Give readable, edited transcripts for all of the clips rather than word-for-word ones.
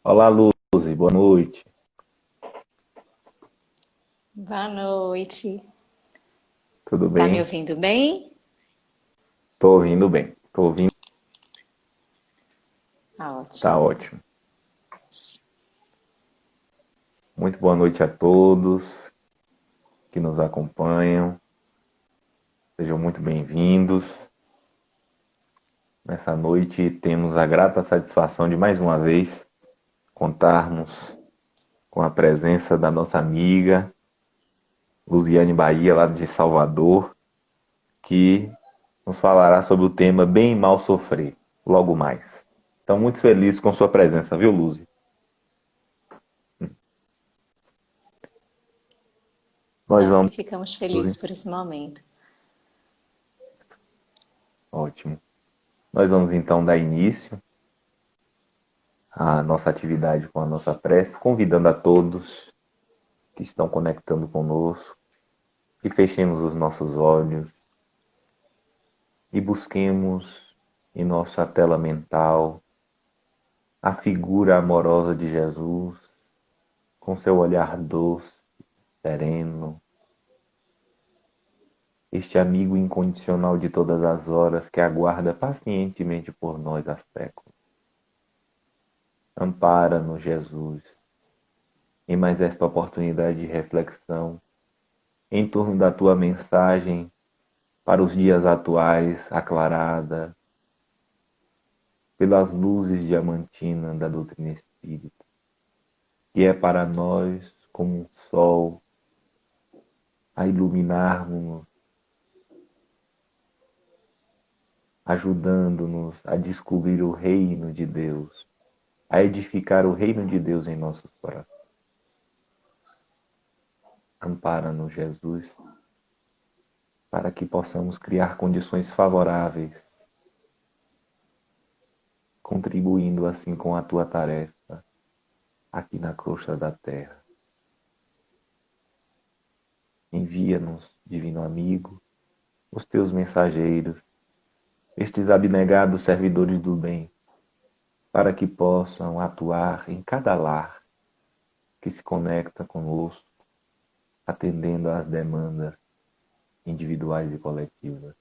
Olá, Luzi, boa noite. Boa noite. Tudo Tá me bem? ouvindo bem? Tô ouvindo bem. Tô ouvindo, Tá tá ótimo. ótimo. Muito boa noite a todos que nos acompanham. Sejam muito bem-vindos. Nessa noite temos a grata satisfação de mais uma vez contarmos com a presença da nossa amiga Luziane Bahia, lá de Salvador, que nos falará sobre o tema Bem e Mal Sofrer, logo mais. Então, muito feliz com sua presença, viu, Luzi? Nós Nós que vamos. ficamos felizes por esse momento. Ótimo. Nós vamos então dar início à nossa atividade com a nossa prece, convidando a todos que estão conectando conosco que fechemos os nossos olhos e busquemos em nossa tela mental a figura amorosa de Jesus, com seu olhar doce, sereno, este amigo incondicional de todas as horas que aguarda pacientemente por nós há séculos. Ampara-nos, Jesus, em mais esta oportunidade de reflexão em torno da tua mensagem para os dias atuais, aclarada pelas luzes diamantinas da doutrina espírita, que é para nós como um sol a iluminar-nos, ajudando-nos a descobrir o reino de Deus, a edificar o reino de Deus em nossos corações. Ampara-nos, Jesus, para que possamos criar condições favoráveis, contribuindo assim com a tua tarefa aqui na crosta da terra. Envia-nos, divino amigo, os teus mensageiros, estes abnegados servidores do bem, para que possam atuar em cada lar que se conecta conosco, atendendo às demandas individuais e coletivas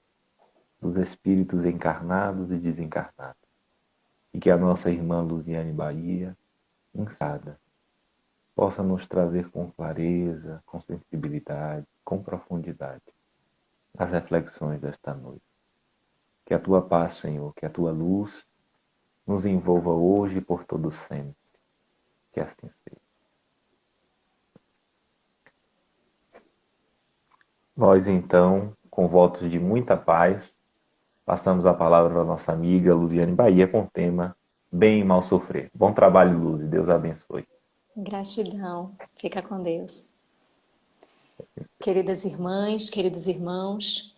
dos espíritos encarnados e desencarnados. E que a nossa irmã Luziane Bahia, insada, possa nos trazer com clareza, com sensibilidade, com profundidade as reflexões desta noite. Que a tua paz, Senhor, que a tua luz nos envolva hoje e por todo sempre. Que assim seja. Nós, então, com votos de muita paz, passamos a palavra para a nossa amiga Luziane Bahia com o tema Bem e Mal Sofrer. Bom trabalho, Luz, e Deus abençoe. Gratidão. Fica com Deus. Queridas irmãs, queridos irmãos,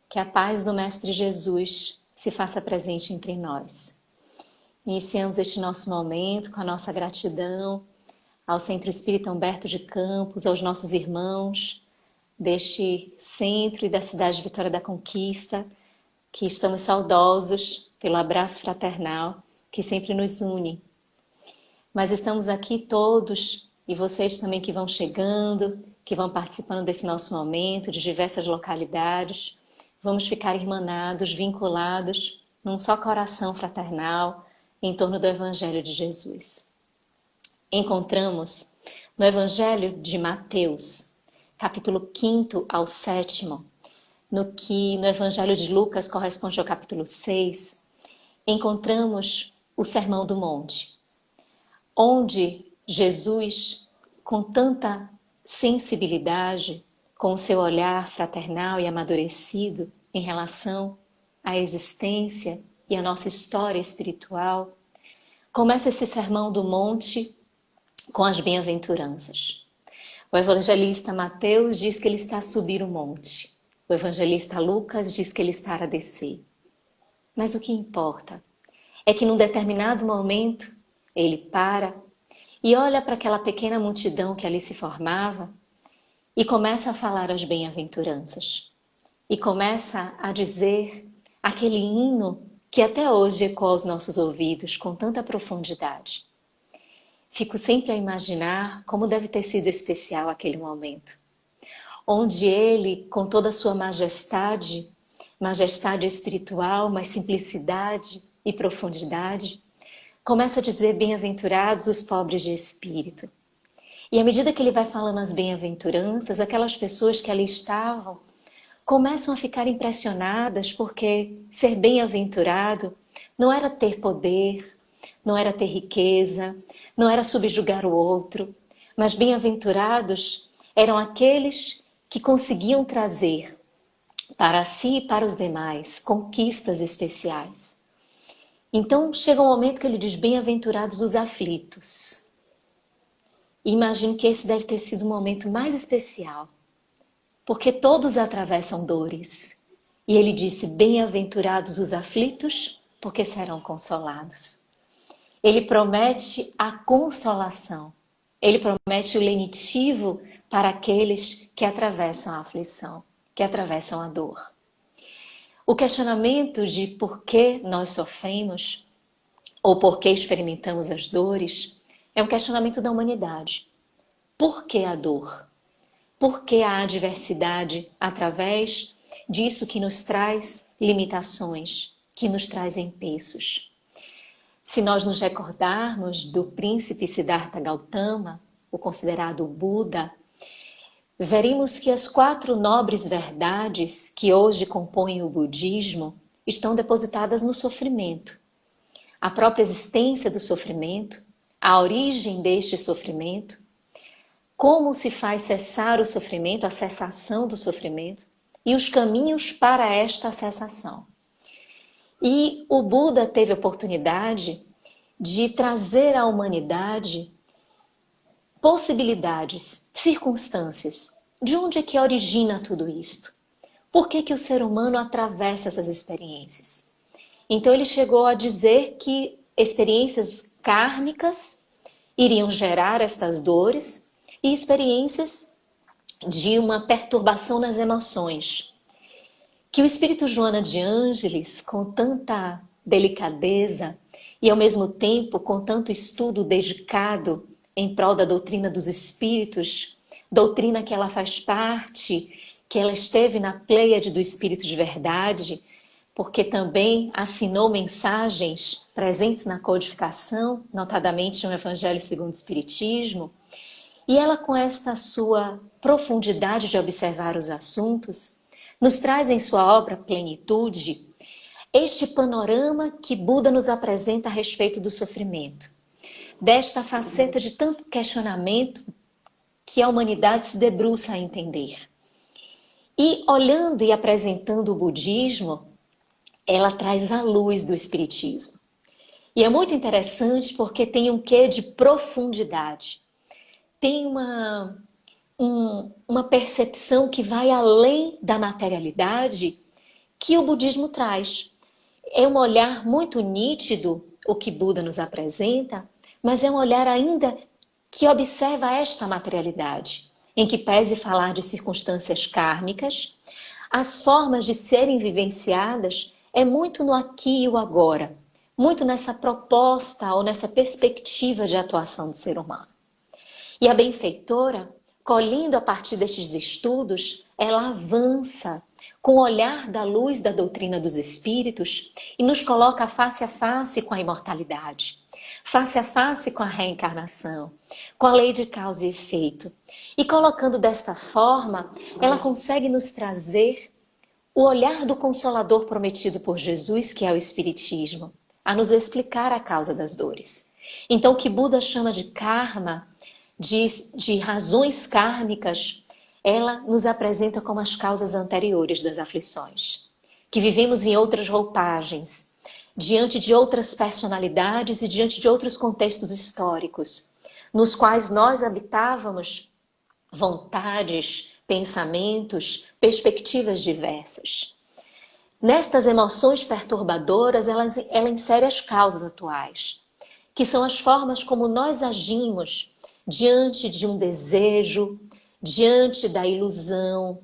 que a paz do Mestre Jesus se faça presente entre nós. Iniciamos este nosso momento com a nossa gratidão ao Centro Espírita Humberto de Campos, aos nossos irmãos deste centro e da cidade de Vitória da Conquista, que estamos saudosos pelo abraço fraternal que sempre nos une. Mas estamos aqui todos, e vocês também que vão chegando, que vão participando desse nosso momento, de diversas localidades, vamos ficar irmanados, vinculados num só coração fraternal em torno do Evangelho de Jesus. Encontramos no Evangelho de Mateus, capítulo 5 ao 7º, no que no Evangelho de Lucas corresponde ao capítulo 6, encontramos o Sermão do Monte, onde Jesus, com tanta sensibilidade, com o seu olhar fraternal e amadurecido em relação à existência e à nossa história espiritual, começa esse Sermão do Monte com as bem-aventuranças. O evangelista Mateus diz que ele está a subir o monte. O evangelista Lucas diz que ele está a descer. Mas o que importa é que num determinado momento ele para e olha para aquela pequena multidão que ali se formava e começa a falar as bem-aventuranças. E começa a dizer aquele hino que até hoje ecoa aos nossos ouvidos com tanta profundidade. fico sempre a imaginar como deve ter sido especial aquele momento, onde ele, com toda a sua majestade, majestade espiritual, mas simplicidade e profundidade, começa a dizer bem-aventurados os pobres de espírito. E à medida que ele vai falando as bem-aventuranças, aquelas pessoas que ali estavam começam a ficar impressionadas, porque ser bem-aventurado não era ter poder, não era ter riqueza, não era subjugar o outro, mas bem-aventurados eram aqueles que conseguiam trazer para si e para os demais conquistas especiais. Então chega um momento que ele diz: bem-aventurados os aflitos. E imagino que esse deve ter sido o momento mais especial, porque todos atravessam dores. E ele disse: bem-aventurados os aflitos, porque serão consolados. Ele promete a consolação. Ele promete o lenitivo para aqueles que atravessam a aflição, que atravessam a dor. O questionamento de por que nós sofremos ou por que experimentamos as dores é um questionamento da humanidade. Por que a dor? Por que a adversidade através disso que nos traz limitações, que nos trazem pesos? Se nós nos recordarmos do príncipe Siddhartha Gautama, o considerado Buda, veremos que as 4 nobres verdades que hoje compõem o budismo estão depositadas no sofrimento. A própria existência do sofrimento, a origem deste sofrimento, como se faz cessar o sofrimento, a cessação do sofrimento e os caminhos para esta cessação. E o Buda teve a oportunidade de trazer à humanidade possibilidades, circunstâncias. De onde é que origina tudo isto? Por que que o ser humano atravessa essas experiências? Então ele chegou a dizer que experiências kármicas iriam gerar estas dores e experiências de uma perturbação nas emoções. Que o Espírito Joana de Ângeles, com tanta delicadeza e ao mesmo tempo com tanto estudo dedicado em prol da doutrina dos espíritos, doutrina que ela faz parte, que ela esteve na Pleiade do Espírito de Verdade, porque também assinou mensagens presentes na codificação, notadamente no Evangelho segundo o Espiritismo, e ela, com esta sua profundidade de observar os assuntos, nos traz em sua obra Plenitude este panorama que Buda nos apresenta a respeito do sofrimento, desta faceta de tanto questionamento que a humanidade se debruça a entender. E olhando e apresentando o budismo, ela traz a luz do espiritismo. E é muito interessante porque tem um quê de profundidade. Tem uma percepção que vai além da materialidade que o budismo traz. É um olhar muito nítido, o que Buda nos apresenta, mas é um olhar ainda que observa esta materialidade, em que pese falar de circunstâncias kármicas, as formas de serem vivenciadas é muito no aqui e o agora, muito nessa proposta ou nessa perspectiva de atuação do ser humano. E a benfeitora, colhendo a partir destes estudos, ela avança com o olhar da luz da doutrina dos espíritos e nos coloca face a face com a imortalidade, face a face com a reencarnação, com a lei de causa e efeito. E colocando desta forma, ela consegue nos trazer o olhar do Consolador prometido por Jesus, que é o Espiritismo, a nos explicar a causa das dores. Então, o que Buda chama de karma, de razões kármicas, ela nos apresenta como as causas anteriores das aflições, que vivemos em outras roupagens, diante de outras personalidades e diante de outros contextos históricos, nos quais nós habitávamos vontades, pensamentos, perspectivas diversas. Nestas emoções perturbadoras, ela insere as causas atuais, que são as formas como nós agimos diante de um desejo, diante da ilusão,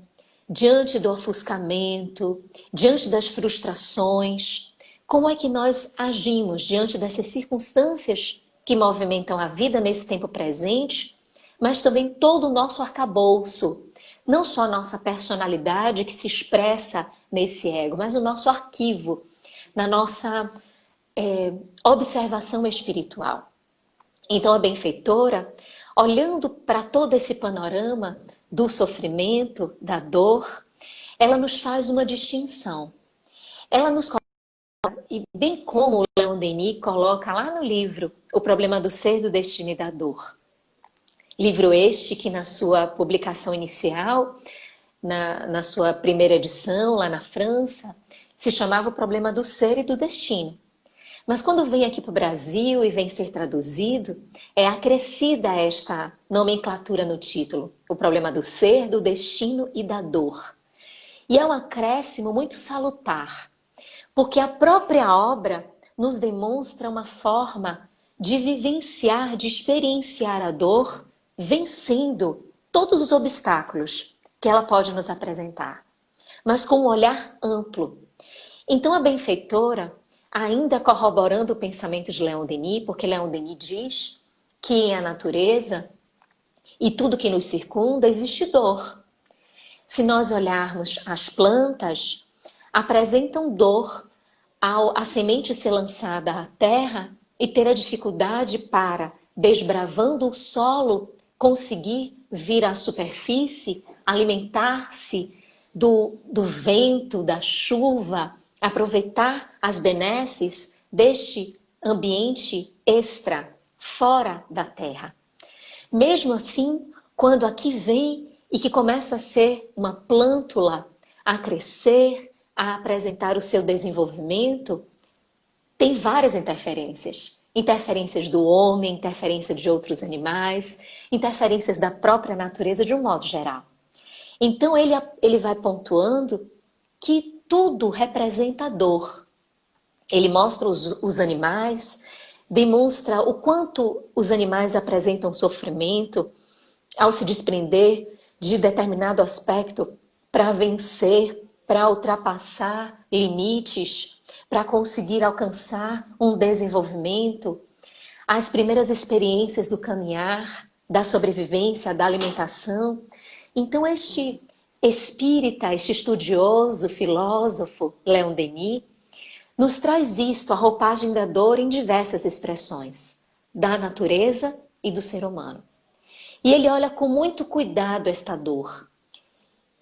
diante do ofuscamento, diante das frustrações. Como é que nós agimos diante dessas circunstâncias que movimentam a vida nesse tempo presente, mas também todo o nosso arcabouço. Não só a nossa personalidade que se expressa nesse ego, mas o nosso arquivo, na nossa observação espiritual. Então a benfeitora, olhando para todo esse panorama do sofrimento, da dor, ela nos faz uma distinção. Ela nos coloca, e bem como o Leon Denis coloca lá no livro O Problema do Ser, do Destino e da Dor. Livro este que na sua publicação inicial, na sua primeira edição lá na França, se chamava O Problema do Ser e do Destino. Mas quando vem aqui para o Brasil e vem ser traduzido, é acrescida esta nomenclatura no título, O Problema do Ser, do Destino e da Dor. E é um acréscimo muito salutar, porque a própria obra nos demonstra uma forma de vivenciar, de experienciar a dor, vencendo todos os obstáculos que ela pode nos apresentar, mas com um olhar amplo. Então a benfeitora, ainda corroborando o pensamento de Leon Denis, porque Leon Denis diz que em a natureza e tudo que nos circunda existe dor. Se nós olharmos as plantas, apresentam dor ao a semente ser lançada à terra e ter a dificuldade para, desbravando o solo, conseguir vir à superfície, alimentar-se do vento, da chuva, aproveitar as benesses deste ambiente extra, fora da terra. Mesmo assim, quando aqui vem e que começa a ser uma plântula, a crescer, a apresentar o seu desenvolvimento, tem várias interferências. Interferências do homem, interferência de outros animais, interferências da própria natureza de um modo geral. Então ele vai pontuando que tudo representa dor. Ele mostra os animais, demonstra o quanto os animais apresentam sofrimento ao se desprender de determinado aspecto para vencer, para ultrapassar limites, para conseguir alcançar um desenvolvimento. As primeiras experiências do caminhar, da sobrevivência, da alimentação. Então este espírita, este estudioso, filósofo, Leon Denis, nos traz isto, a roupagem da dor em diversas expressões, da natureza e do ser humano. E ele olha com muito cuidado esta dor.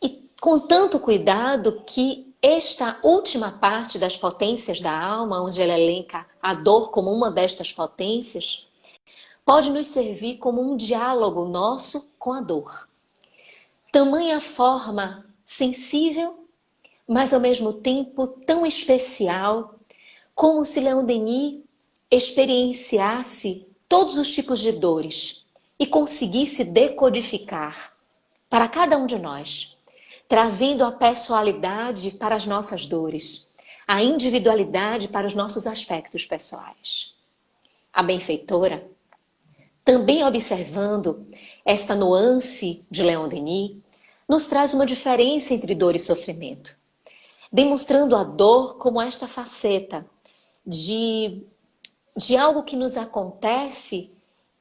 E com tanto cuidado que esta última parte das potências da alma, onde ele elenca a dor como uma destas potências, pode nos servir como um diálogo nosso com a dor. Tamanha forma sensível, mas ao mesmo tempo tão especial, como se Leon Denis experienciasse todos os tipos de dores e conseguisse decodificar para cada um de nós, trazendo a pessoalidade para as nossas dores, a individualidade para os nossos aspectos pessoais. A benfeitora, também observando esta nuance de Leon Denis, nos traz uma diferença entre dor e sofrimento, demonstrando a dor como esta faceta de algo que nos acontece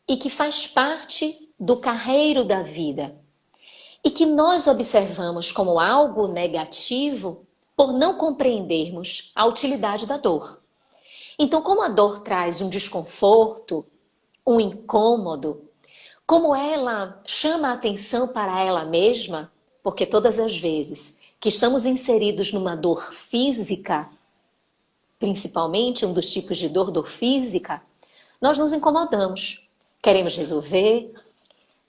e que faz parte do carreiro da vida, e que nós observamos como algo negativo por não compreendermos a utilidade da dor. Então, como a dor traz um desconforto, um incômodo, como ela chama a atenção para ela mesma, porque todas as vezes que estamos inseridos numa dor física, principalmente um dos tipos de dor física, nós nos incomodamos, queremos resolver,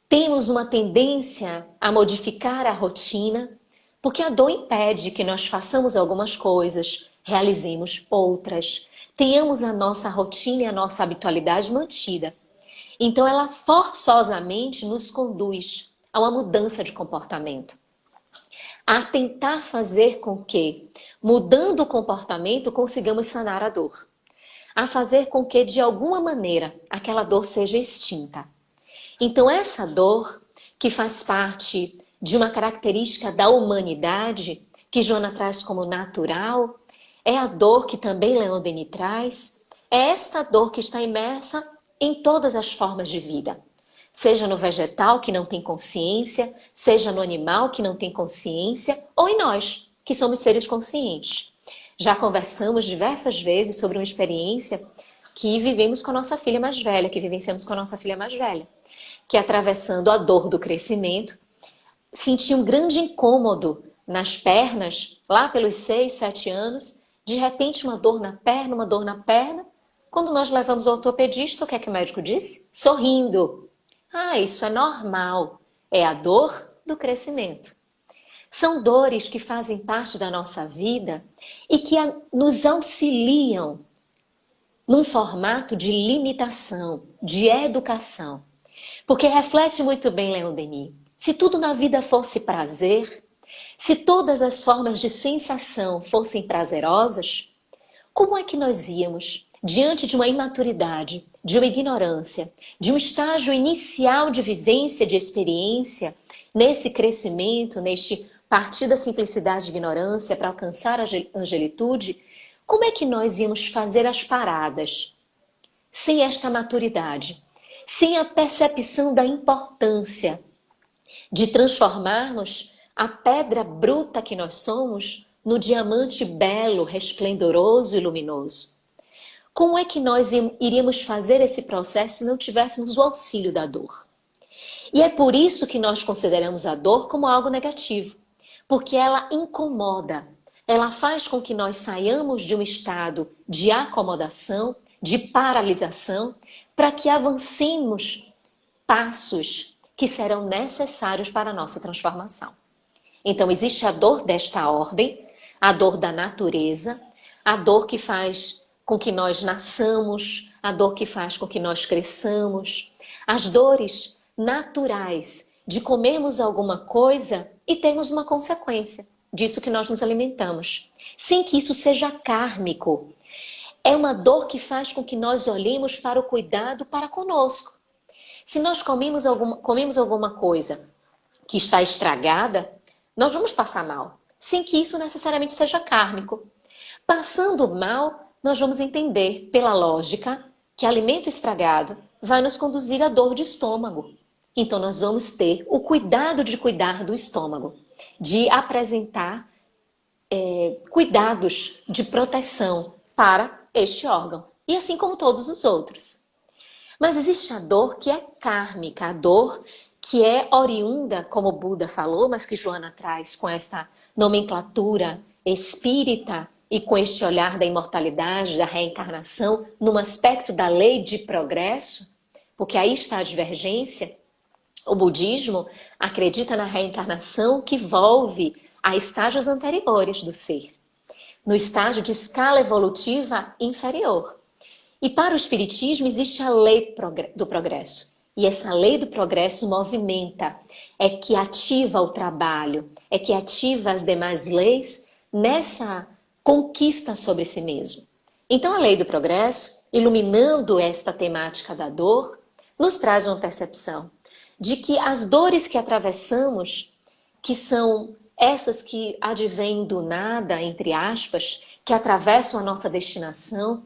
temos uma tendência a modificar a rotina, porque a dor impede que nós façamos algumas coisas, realizemos outras, tenhamos a nossa rotina e a nossa habitualidade mantida. Então ela forçosamente nos conduz a uma mudança de comportamento, a tentar fazer com que, mudando o comportamento, consigamos sanar a dor, a fazer com que, de alguma maneira, aquela dor seja extinta. Então essa dor, que faz parte de uma característica da humanidade, que Joana traz como natural, é a dor que também Leon Denis traz, é esta dor que está imersa em todas as formas de vida. Seja no vegetal, que não tem consciência, seja no animal, que não tem consciência, ou em nós, que somos seres conscientes. Já conversamos diversas vezes sobre uma experiência que vivemos com a nossa filha mais velha, que vivenciamos com a nossa filha mais velha, que atravessando a dor do crescimento, sentia um grande incômodo nas pernas, lá pelos 6, 7 anos, de repente uma dor na perna, uma dor na perna. Quando nós levamos ao ortopedista, o que é que o médico disse? Sorrindo. Ah, isso é normal. É a dor do crescimento. São dores que fazem parte da nossa vida e que nos auxiliam num formato de limitação, de educação. Porque reflete muito bem Leon Denis. Se tudo na vida fosse prazer, se todas as formas de sensação fossem prazerosas, como é que nós íamos, diante de uma imaturidade, de uma ignorância, de um estágio inicial de vivência, de experiência, nesse crescimento, neste partir da simplicidade e ignorância para alcançar a angelitude, como é que nós íamos fazer as paradas sem esta maturidade, sem a percepção da importância de transformarmos a pedra bruta que nós somos no diamante belo, resplendoroso e luminoso? Como é que nós iríamos fazer esse processo se não tivéssemos o auxílio da dor? E é por isso que nós consideramos a dor como algo negativo, porque ela incomoda, ela faz com que nós saiamos de um estado de acomodação, de paralisação, para que avancemos passos que serão necessários para a nossa transformação. Então existe a dor desta ordem, a dor da natureza, a dor que faz com que nós nasçamos, a dor que faz com que nós cresçamos, as dores naturais de comermos alguma coisa e termos uma consequência disso que nós nos alimentamos, sem que isso seja kármico. É uma dor que faz com que nós olhemos para o cuidado para conosco. Se nós comemos alguma coisa que está estragada, nós vamos passar mal, sem que isso necessariamente seja kármico. Passando mal, nós vamos entender, pela lógica, que alimento estragado vai nos conduzir à dor de estômago. Então nós vamos ter o cuidado de cuidar do estômago, de apresentar cuidados de proteção para este órgão, e assim como todos os outros. Mas existe a dor que é kármica, a dor que é oriunda, como o Buda falou, mas que Joana traz com essa nomenclatura espírita e com este olhar da imortalidade, da reencarnação, num aspecto da lei de progresso, porque aí está a divergência. O budismo acredita na reencarnação que volve a estágios anteriores do ser, no estágio de escala evolutiva inferior. E para o espiritismo existe a lei do progresso. E essa lei do progresso movimenta, é que ativa o trabalho, é que ativa as demais leis nessa conquista sobre si mesmo. Então a lei do progresso, iluminando esta temática da dor, nos traz uma percepção de que as dores que atravessamos, que são essas que advêm do nada, entre aspas, que atravessam a nossa destinação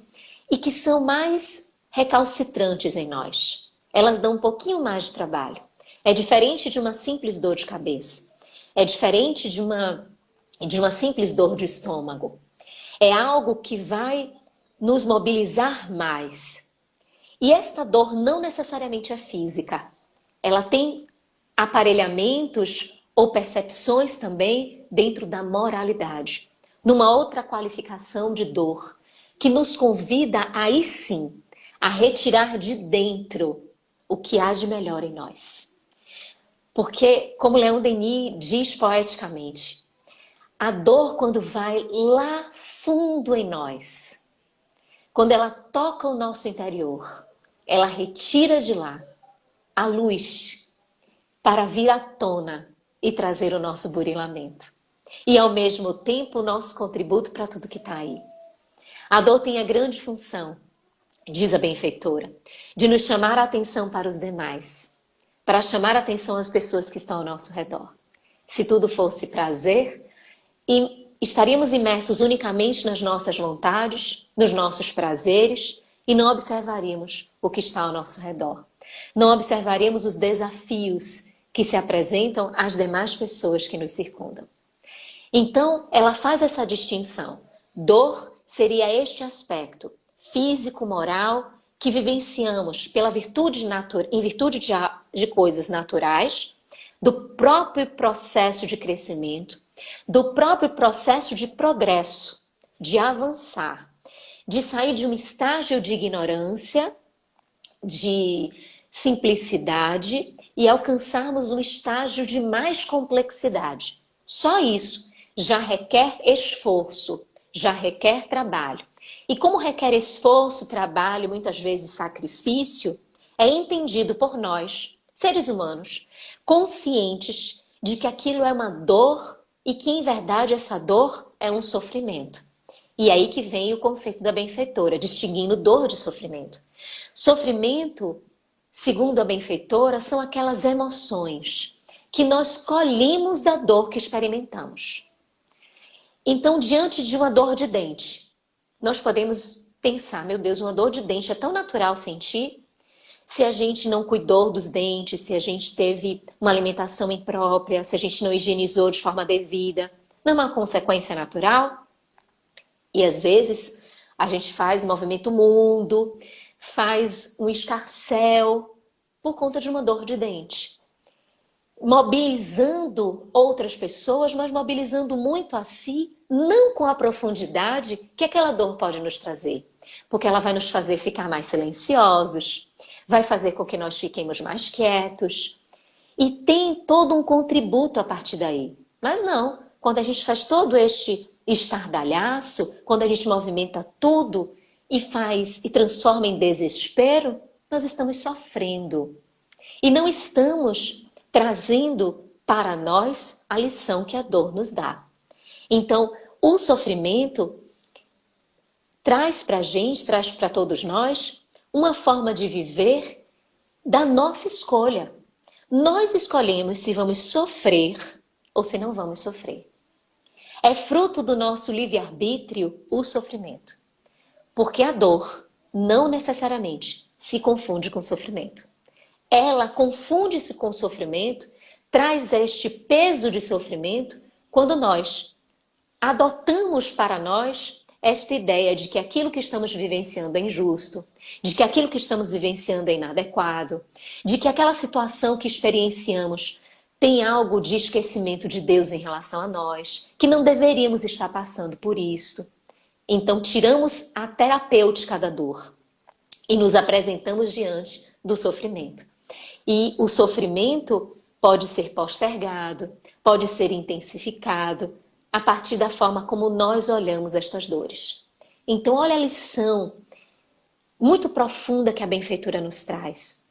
e que são mais recalcitrantes em nós. Elas dão um pouquinho mais de trabalho. É diferente de uma simples dor de cabeça. É diferente de uma simples dor de estômago. É algo que vai nos mobilizar mais. E esta dor não necessariamente é física. Ela tem aparelhamentos ou percepções também dentro da moralidade, numa outra qualificação de dor, que nos convida aí sim a retirar de dentro o que há de melhor em nós. Porque, como Leon Denis diz poeticamente, a dor quando vai lá fundo em nós, quando ela toca o nosso interior, ela retira de lá a luz para vir à tona e trazer o nosso burilamento. E ao mesmo tempo o nosso contributo para tudo que está aí. A dor tem a grande função, diz a benfeitora, de nos chamar a atenção para os demais, para chamar a atenção às pessoas que estão ao nosso redor. Se tudo fosse prazer, estaríamos imersos unicamente nas nossas vontades, nos nossos prazeres e não observaríamos o que está ao nosso redor. Não observaremos os desafios que se apresentam às demais pessoas que nos circundam. Então, ela faz essa distinção. Dor seria este aspecto físico, moral, que vivenciamos pela virtude em virtude de coisas naturais, do próprio processo de crescimento, do próprio processo de progresso, de avançar, de sair de um estágio de ignorância, de simplicidade e alcançarmos um estágio de mais complexidade. Só isso já requer esforço, já requer trabalho. E como requer esforço, trabalho, muitas vezes sacrifício, é entendido por nós, seres humanos, conscientes de que aquilo é uma dor e que, em verdade, essa dor é um sofrimento. E aí que vem o conceito da benfeitora, distinguindo dor de sofrimento. Sofrimento, segundo a benfeitora, são aquelas emoções que nós colhemos da dor que experimentamos. Então, diante de uma dor de dente, nós podemos pensar, meu Deus, uma dor de dente é tão natural sentir. Se a gente não cuidou dos dentes, se a gente teve uma alimentação imprópria, se a gente não higienizou de forma devida, não é uma consequência natural? E às vezes a gente faz movimento mundo, faz um escarcéu por conta de uma dor de dente. Mobilizando outras pessoas, mas mobilizando muito a si, não com a profundidade que aquela dor pode nos trazer. Porque ela vai nos fazer ficar mais silenciosos, vai fazer com que nós fiquemos mais quietos. E tem todo um contributo a partir daí. Mas não, quando a gente faz todo este estardalhaço, quando a gente movimenta tudo e transforma em desespero, nós estamos sofrendo. E não estamos trazendo para nós a lição que a dor nos dá. Então, o sofrimento traz para a gente, traz para todos nós, uma forma de viver da nossa escolha. Nós escolhemos se vamos sofrer ou se não vamos sofrer. É fruto do nosso livre-arbítrio o sofrimento. Porque a dor não necessariamente se confunde com sofrimento. Ela confunde-se com sofrimento, traz este peso de sofrimento quando nós adotamos para nós esta ideia de que aquilo que estamos vivenciando é injusto, de que aquilo que estamos vivenciando é inadequado, de que aquela situação que experienciamos tem algo de esquecimento de Deus em relação a nós, que não deveríamos estar passando por isso. Então tiramos a terapêutica da dor e nos apresentamos diante do sofrimento. E o sofrimento pode ser postergado, pode ser intensificado a partir da forma como nós olhamos estas dores. Então olha a lição muito profunda que a benfeitora nos traz,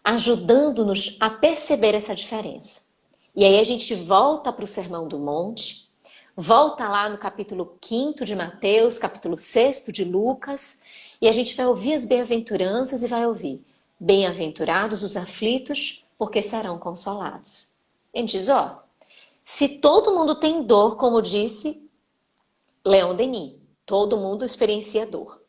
ajudando-nos a perceber essa diferença. E aí a gente volta para o Sermão do Monte, volta lá no capítulo 5º de Mateus, capítulo 6º de Lucas, e a gente vai ouvir as bem-aventuranças e vai ouvir: bem-aventurados os aflitos, porque serão consolados. A gente diz, ó, se todo mundo tem dor, como disse Leon Denis, todo mundo experiencia dor.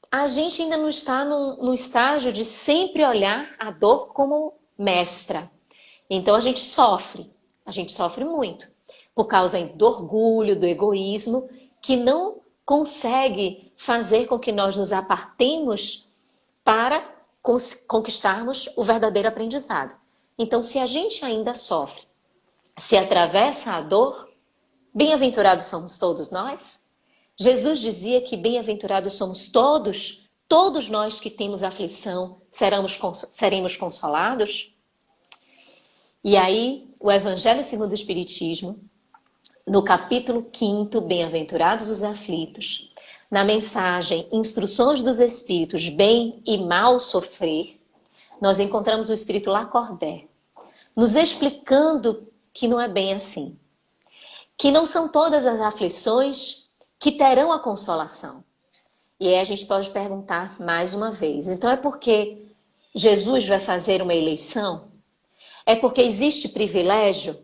A gente ainda não está no estágio de sempre olhar a dor como mestra. Então a gente sofre muito, por causa do orgulho, do egoísmo, que não consegue fazer com que nós nos apartemos para conquistarmos o verdadeiro aprendizado. Então, se a gente ainda sofre, se atravessa a dor, bem-aventurados somos todos nós. Jesus dizia que bem-aventurados somos todos nós que temos aflição, seremos consolados. E aí, o Evangelho segundo o Espiritismo, no capítulo 5º, Bem-aventurados os aflitos, na mensagem Instruções dos Espíritos, Bem e Mal Sofrer, nós encontramos o Espírito Lacordaire, nos explicando que não é bem assim. Que não são todas as aflições que terão a consolação. E aí a gente pode perguntar mais uma vez, então é porque Jesus vai fazer uma eleição? É porque existe privilégio?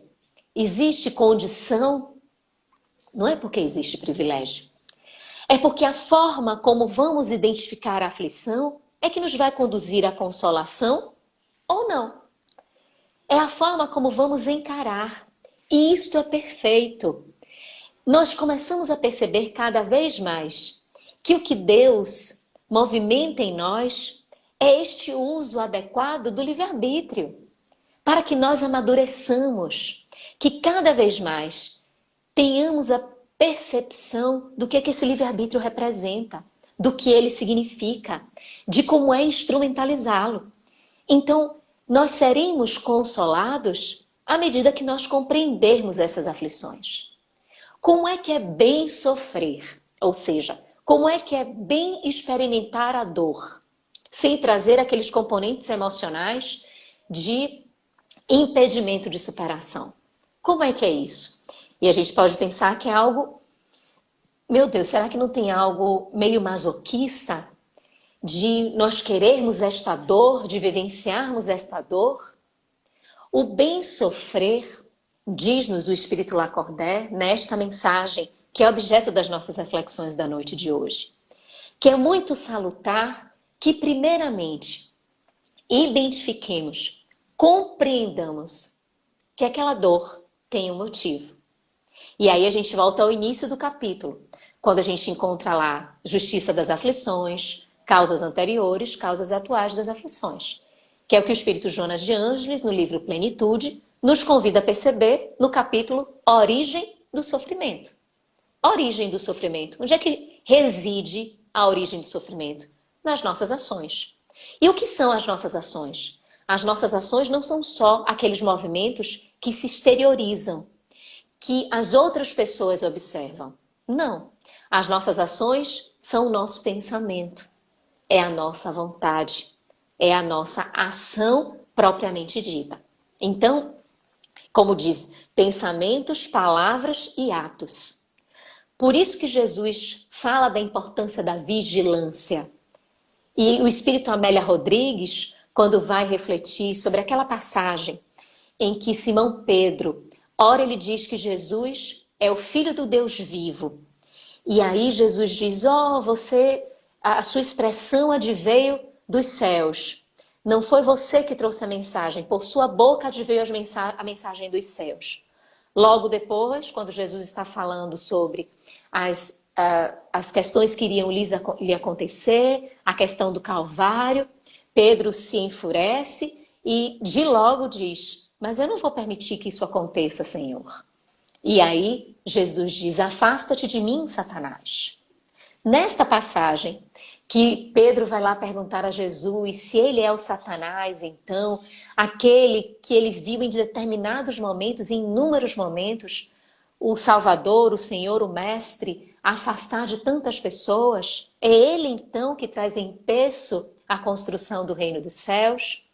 Existe condição? Não é porque existe privilégio. É porque a forma como vamos identificar a aflição é que nos vai conduzir à consolação ou não. É a forma como vamos encarar. E isto é perfeito. Nós começamos a perceber cada vez mais que o que Deus movimenta em nós é este uso adequado do livre-arbítrio, para que nós amadureçamos, que cada vez mais tenhamos a percepção do que esse livre-arbítrio representa, do que ele significa, de como é instrumentalizá-lo. Então, nós seremos consolados à medida que nós compreendermos essas aflições. Como é que é bem sofrer? Ou seja, como é que é bem experimentar a dor, sem trazer aqueles componentes emocionais de impedimento de superação? Como é que é isso? E a gente pode pensar que é algo, meu Deus, será que não tem algo meio masoquista de nós querermos esta dor, de vivenciarmos esta dor? O bem sofrer, diz-nos o Espírito Lacordaire nesta mensagem, que é objeto das nossas reflexões da noite de hoje, que é muito salutar que, primeiramente, identifiquemos, compreendamos que aquela dor tem um motivo. E aí a gente volta ao início do capítulo, quando a gente encontra lá justiça das aflições, causas anteriores, causas atuais das aflições, que é o que o Espírito Jonas de Ângeles, no livro Plenitude, nos convida a perceber no capítulo Origem do Sofrimento. Origem do sofrimento. Onde é que reside a origem do sofrimento? Nas nossas ações. E o que são as nossas ações? As nossas ações não são só aqueles movimentos que se exteriorizam, que as outras pessoas observam. Não. As nossas ações são o nosso pensamento, é a nossa vontade, é a nossa ação propriamente dita. Então, como diz, pensamentos, palavras e atos. Por isso que Jesus fala da importância da vigilância. E o Espírito Amélia Rodrigues, quando vai refletir sobre aquela passagem em que Simão Pedro, ora ele diz que Jesus é o Filho do Deus vivo. E aí Jesus diz, a sua expressão adveio dos céus. Não foi você que trouxe a mensagem, por sua boca adveio a mensagem dos céus. Logo depois, quando Jesus está falando sobre as questões que iriam lhe acontecer, a questão do Calvário, Pedro se enfurece e de logo diz, mas eu não vou permitir que isso aconteça, Senhor. E aí Jesus diz, afasta-te de mim, Satanás. Nesta passagem, que Pedro vai lá perguntar a Jesus se ele é o Satanás, então, aquele que ele viu em determinados momentos, em inúmeros momentos, o Salvador, o Senhor, o Mestre, afastar de tantas pessoas, é ele então que traz em peso a construção do reino dos céus?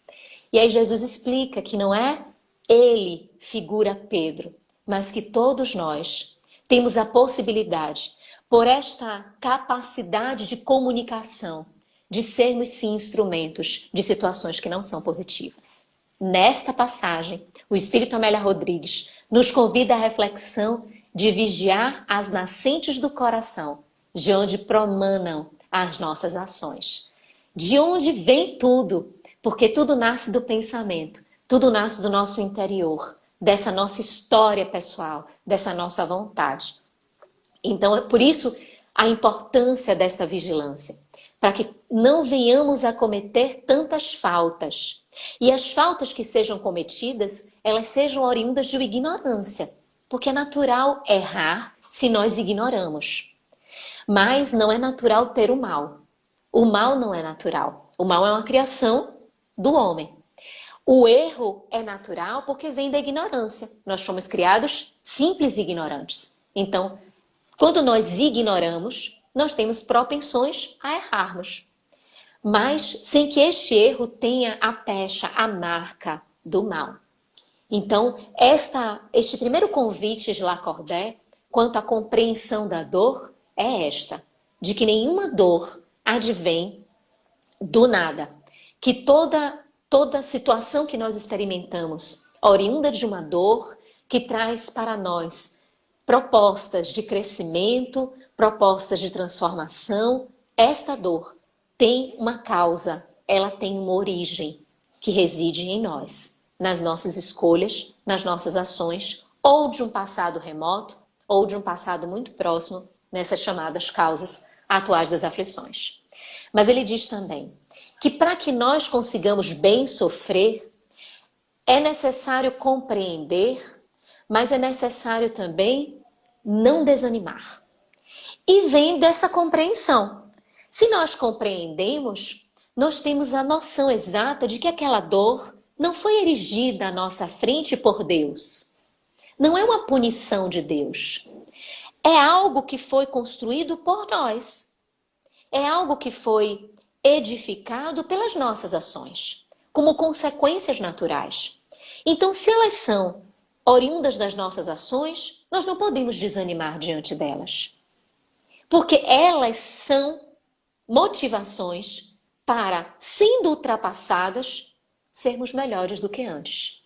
E aí Jesus explica que não é ele figura Pedro, mas que todos nós temos a possibilidade, por esta capacidade de comunicação, de sermos sim instrumentos de situações que não são positivas. Nesta passagem, o Espírito Amélia Rodrigues nos convida à reflexão de vigiar as nascentes do coração, de onde promanam as nossas ações. De onde vem tudo? Porque tudo nasce do pensamento, tudo nasce do nosso interior, dessa nossa história pessoal, dessa nossa vontade. Então, é por isso a importância dessa vigilância, para que não venhamos a cometer tantas faltas. E as faltas que sejam cometidas, elas sejam oriundas de ignorância, porque é natural errar se nós ignoramos. Mas não é natural ter o mal. O mal não é natural. O mal é uma criação do homem. O erro é natural porque vem da ignorância. Nós fomos criados simples e ignorantes. Então, quando nós ignoramos, nós temos propensões a errarmos. Mas sem que este erro tenha a pecha, a marca do mal. Então, este primeiro convite de Lacordaire, quanto à compreensão da dor, é esta. De que nenhuma dor advém do nada. Que toda situação que nós experimentamos, oriunda de uma dor, que traz para nós propostas de crescimento, propostas de transformação, esta dor tem uma causa, ela tem uma origem que reside em nós, nas nossas escolhas, nas nossas ações, ou de um passado remoto, ou de um passado muito próximo, nessas chamadas causas atuais das aflições. Mas ele diz também que para que nós consigamos bem sofrer, é necessário compreender, mas é necessário também não desanimar. E vem dessa compreensão. Se nós compreendemos, nós temos a noção exata de que aquela dor não foi erigida à nossa frente por Deus. Não é uma punição de Deus. É algo que foi construído por nós. É algo que foi edificado pelas nossas ações, como consequências naturais. Então, se elas são oriundas das nossas ações, nós não podemos desanimar diante delas. Porque elas são motivações para, sendo ultrapassadas, sermos melhores do que antes.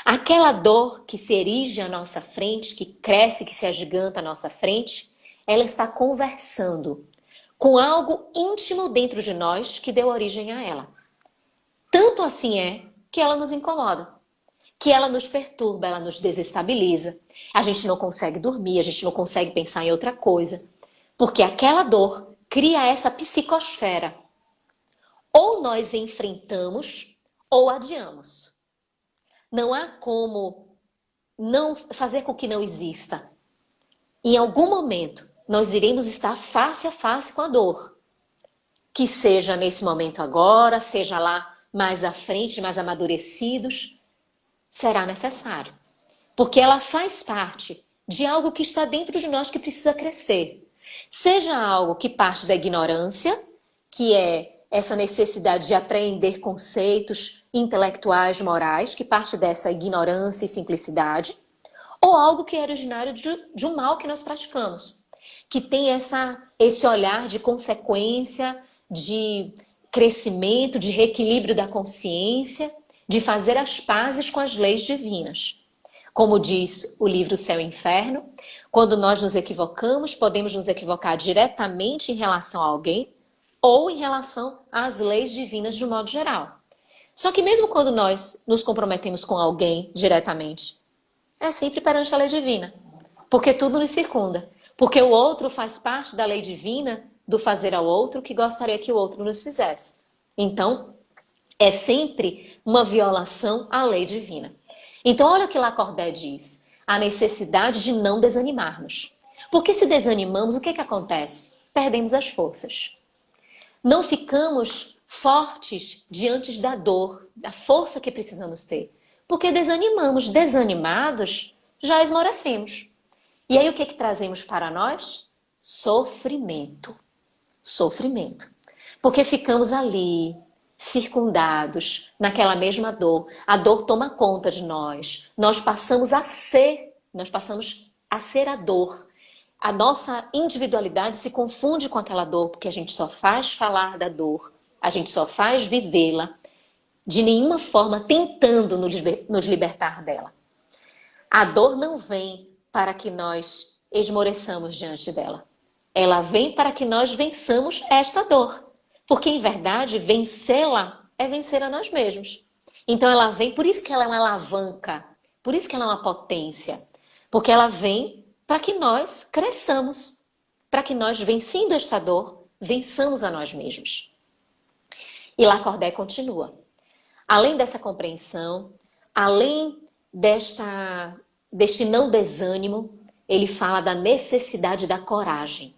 Aquela dor que se erige à nossa frente, que cresce, que se agiganta à nossa frente, ela está conversando com algo íntimo dentro de nós que deu origem a ela. Tanto assim é que ela nos incomoda, que ela nos perturba, ela nos desestabiliza. A gente não consegue dormir, a gente não consegue pensar em outra coisa. Porque aquela dor cria essa psicosfera. Ou nós enfrentamos ou adiamos. Não há como não fazer com que não exista. Em algum momento, nós iremos estar face a face com a dor. Que seja nesse momento agora, seja lá mais à frente, mais amadurecidos, será necessário. Porque ela faz parte de algo que está dentro de nós que precisa crescer. Seja algo que parte da ignorância, que é essa necessidade de aprender conceitos intelectuais, morais, que parte dessa ignorância e simplicidade, ou algo que é originário de um mal que nós praticamos, que tem esse olhar de consequência, de crescimento, de reequilíbrio da consciência, de fazer as pazes com as leis divinas. Como diz o livro Céu e Inferno, quando nós nos equivocamos, podemos nos equivocar diretamente em relação a alguém ou em relação às leis divinas de um modo geral. Só que mesmo quando nós nos comprometemos com alguém diretamente, é sempre perante a lei divina. Porque tudo nos circunda. Porque o outro faz parte da lei divina do fazer ao outro que gostaria que o outro nos fizesse. Então, é sempre uma violação à lei divina. Então, olha o que Lacordaire diz. A necessidade de não desanimarmos. Porque se desanimamos, o que acontece? Perdemos as forças. Não ficamos fortes diante da dor, da força que precisamos ter. Porque desanimamos. Desanimados, já esmorecemos. E aí o que trazemos para nós? Sofrimento. Sofrimento. Porque ficamos ali, circundados naquela mesma dor. A dor toma conta de nós. Nós passamos a ser a dor. A nossa individualidade se confunde com aquela dor, porque a gente só faz falar da dor, a gente só faz vivê-la, de nenhuma forma tentando nos libertar dela. A dor não vem para que nós esmoreçamos diante dela. Ela vem para que nós vençamos esta dor. Porque, em verdade, vencê-la é vencer a nós mesmos. Então, ela vem, por isso que ela é uma alavanca, por isso que ela é uma potência. Porque ela vem para que nós cresçamos, para que nós, vencendo esta dor, vençamos a nós mesmos. E Lacordaire continua. Além dessa compreensão, além deste não desânimo, ele fala da necessidade da coragem.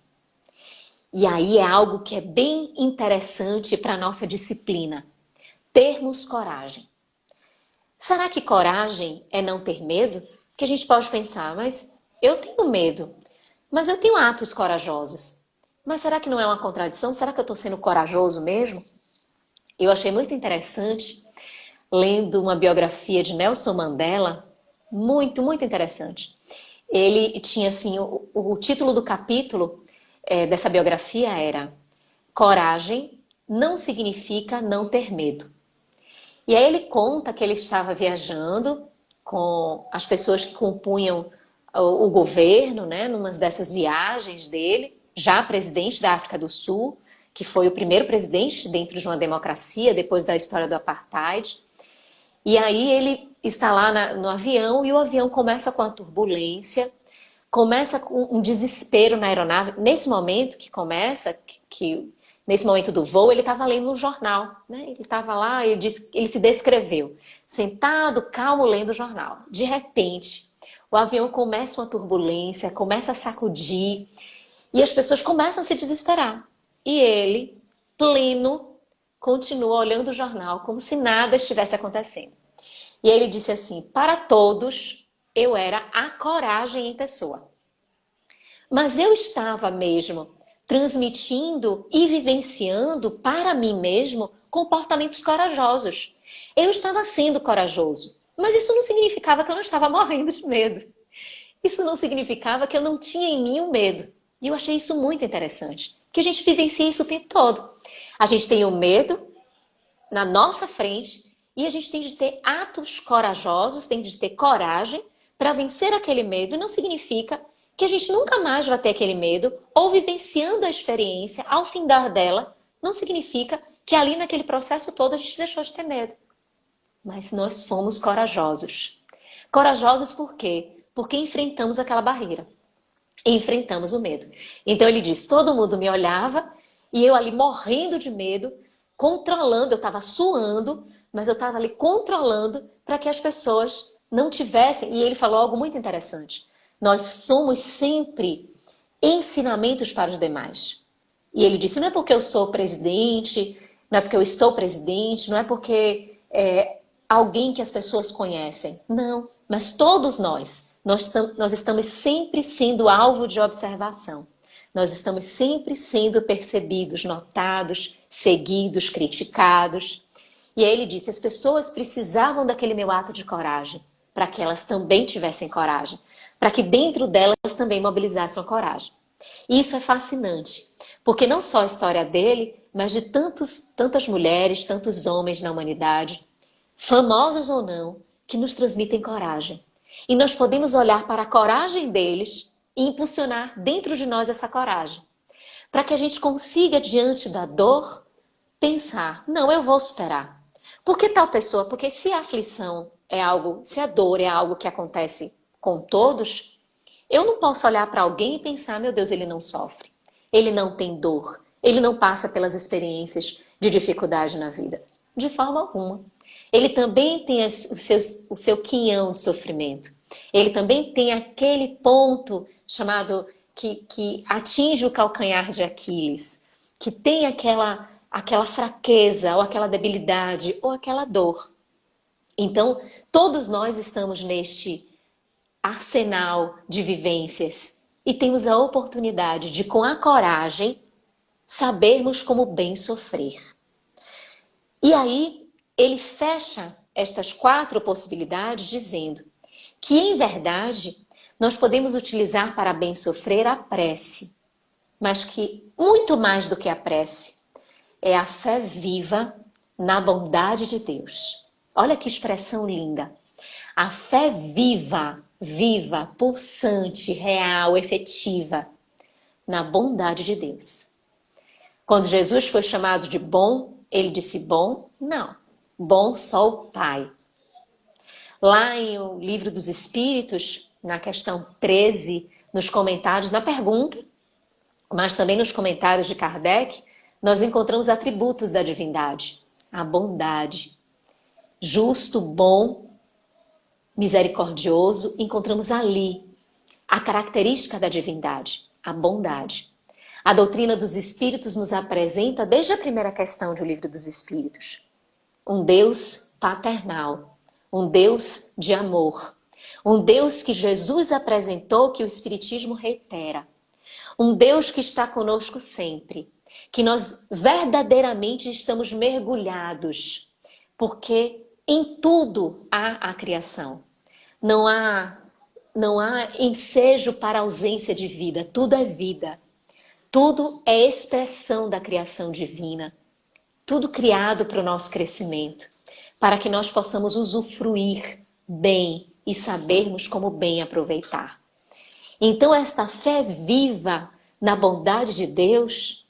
E aí é algo que é bem interessante para a nossa disciplina. Termos coragem. Será que coragem é não ter medo? Porque a gente pode pensar, mas eu tenho medo, mas eu tenho atos corajosos. Mas será que não é uma contradição? Será que eu estou sendo corajoso mesmo? Eu achei muito interessante, lendo uma biografia de Nelson Mandela, muito, muito interessante. Ele tinha assim, o título do capítulo dessa biografia era Coragem não significa não ter medo. E aí ele conta que ele estava viajando com as pessoas que compunham o governo, né, numa dessas viagens dele, já presidente da África do Sul, que foi o primeiro presidente dentro de uma democracia, depois da história do apartheid. E aí ele está lá no avião e o avião começa com a turbulência, começa com um desespero na aeronave. Nesse momento que começa, nesse momento do voo, ele estava lendo um jornal, né? Ele estava lá, ele se descreveu, sentado, calmo, lendo o jornal. De repente, o avião começa uma turbulência, começa a sacudir e as pessoas começam a se desesperar. E ele, pleno, continua olhando o jornal como se nada estivesse acontecendo. E ele disse assim: para todos, eu era a coragem em pessoa. Mas eu estava mesmo transmitindo e vivenciando para mim mesmo comportamentos corajosos. Eu estava sendo corajoso, mas isso não significava que eu não estava morrendo de medo. Isso não significava que eu não tinha em mim o medo. E eu achei isso muito interessante, que a gente vivencia isso o tempo todo. A gente tem o medo na nossa frente e a gente tem de ter atos corajosos, tem de ter coragem para vencer aquele medo. E não significa que a gente nunca mais vai ter aquele medo, ou vivenciando a experiência, ao findar dela, não significa que ali naquele processo todo a gente deixou de ter medo. Mas nós fomos corajosos. Corajosos por quê? Porque enfrentamos aquela barreira. Enfrentamos o medo. Então ele diz, todo mundo me olhava e eu ali morrendo de medo, controlando, eu estava suando, mas eu estava ali controlando para que as pessoas não tivessem. E ele falou algo muito interessante. Nós somos sempre ensinamentos para os demais. E ele disse, não é porque eu sou presidente, não é porque eu estou presidente, não é porque alguém que as pessoas conhecem. Não, mas todos nós estamos sempre sendo alvo de observação. Nós estamos sempre sendo percebidos, notados, seguidos, criticados. E aí ele disse, as pessoas precisavam daquele meu ato de coragem, para que elas também tivessem coragem, para que dentro delas também mobilizassem a coragem. E isso é fascinante, porque não só a história dele, mas de tantas mulheres, tantos homens na humanidade, famosos ou não, que nos transmitem coragem. E nós podemos olhar para a coragem deles e impulsionar dentro de nós essa coragem. Para que a gente consiga, diante da dor, pensar, não, eu vou superar. Por que tal pessoa? Porque se a aflição é algo, se a dor é algo que acontece com todos, eu não posso olhar para alguém e pensar, meu Deus, ele não sofre, ele não tem dor, ele não passa pelas experiências de dificuldade na vida. De forma alguma. Ele também tem o seu quinhão de sofrimento. Ele também tem aquele ponto chamado que atinge o calcanhar de Aquiles, que tem aquela fraqueza, ou aquela debilidade, ou aquela dor. Então, todos nós estamos neste arsenal de vivências e temos a oportunidade de, com a coragem, sabermos como bem sofrer. E aí, ele fecha estas 4 possibilidades dizendo que, em verdade, nós podemos utilizar para bem sofrer a prece, mas que, muito mais do que a prece, é a fé viva na bondade de Deus. Olha que expressão linda. A fé viva, viva, pulsante, real, efetiva, na bondade de Deus. Quando Jesus foi chamado de bom, ele disse bom? Não. Bom só o Pai. Lá em O Livro dos Espíritos, na questão 13, nos comentários, na pergunta, mas também nos comentários de Kardec, nós encontramos atributos da divindade. A bondade. Justo, bom, misericordioso, encontramos ali a característica da divindade, a bondade. A doutrina dos Espíritos nos apresenta, desde a primeira questão do Livro dos Espíritos, um Deus paternal, um Deus de amor, um Deus que Jesus apresentou, que o Espiritismo reitera, um Deus que está conosco sempre, que nós verdadeiramente estamos mergulhados, porque em tudo há a criação. Não há ensejo para ausência de vida, tudo é vida. Tudo é expressão da criação divina. Tudo criado para o nosso crescimento, para que nós possamos usufruir bem e sabermos como bem aproveitar. Então, esta fé viva na bondade de Deus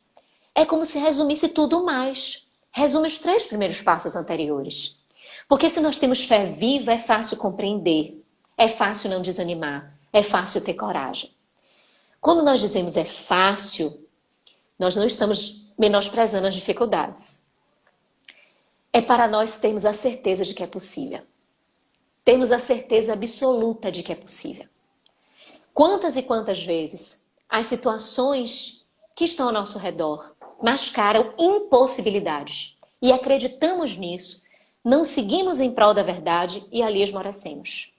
é como se resumisse tudo mais. Resume os 3 primeiros passos anteriores. Porque se nós temos fé viva, é fácil compreender, é fácil não desanimar, é fácil ter coragem. Quando nós dizemos é fácil, nós não estamos menosprezando as dificuldades. É para nós termos a certeza de que é possível. Termos a certeza absoluta de que é possível. Quantas e quantas vezes as situações que estão ao nosso redor mascaram impossibilidades e acreditamos nisso, não seguimos em prol da verdade e ali esmorecemos.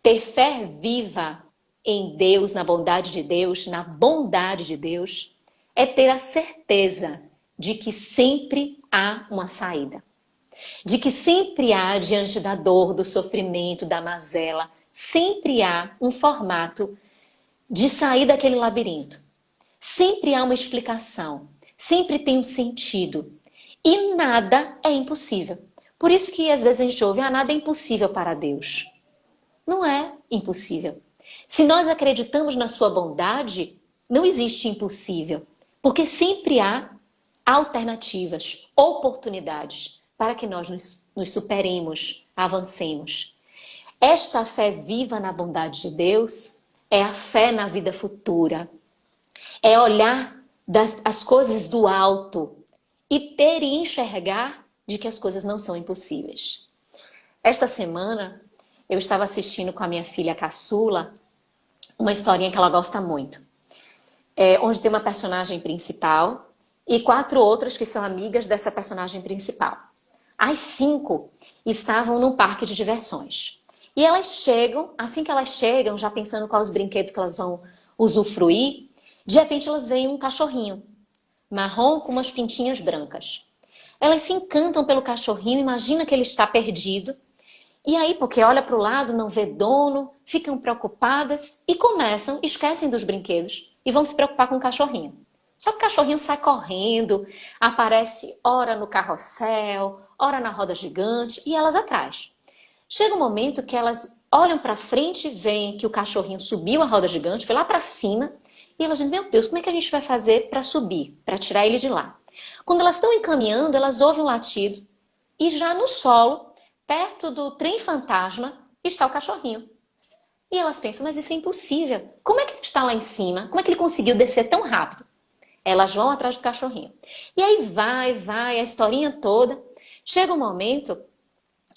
Ter fé viva em Deus, na bondade de Deus, é ter a certeza de que sempre há uma saída. De que sempre há, diante da dor, do sofrimento, da mazela, sempre há um formato de sair daquele labirinto. Sempre há uma explicação, sempre tem um sentido. E nada é impossível. Por isso que às vezes a gente ouve, nada é impossível para Deus. Não é impossível. Se nós acreditamos na sua bondade, não existe impossível. Porque sempre há alternativas, oportunidades para que nós nos superemos, avancemos. Esta fé viva na bondade de Deus é a fé na vida futura. É olhar as coisas do alto e ter e enxergar de que as coisas não são impossíveis. Esta semana, eu estava assistindo com a minha filha caçula uma historinha que ela gosta muito. Onde tem uma personagem principal e 4 outras que são amigas dessa personagem principal. As 5 estavam num parque de diversões. E elas chegam, assim que elas chegam, já pensando quais os brinquedos que elas vão usufruir, de repente elas veem um cachorrinho, marrom com umas pintinhas brancas. Elas se encantam pelo cachorrinho, imagina que ele está perdido. E aí, porque olha para o lado, não vê dono, ficam preocupadas e esquecem dos brinquedos e vão se preocupar com o cachorrinho. Só que o cachorrinho sai correndo, aparece ora no carrossel, ora na roda gigante e elas atrás. Chega um momento que elas olham para frente, veem que o cachorrinho subiu a roda gigante, foi lá para cima, e elas dizem, meu Deus, como é que a gente vai fazer para subir, para tirar ele de lá? Quando elas estão encaminhando, elas ouvem um latido e já no solo, perto do trem fantasma, está o cachorrinho. E elas pensam, mas isso é impossível. Como é que ele está lá em cima? Como é que ele conseguiu descer tão rápido? Elas vão atrás do cachorrinho. E aí vai, a historinha toda. Chega um momento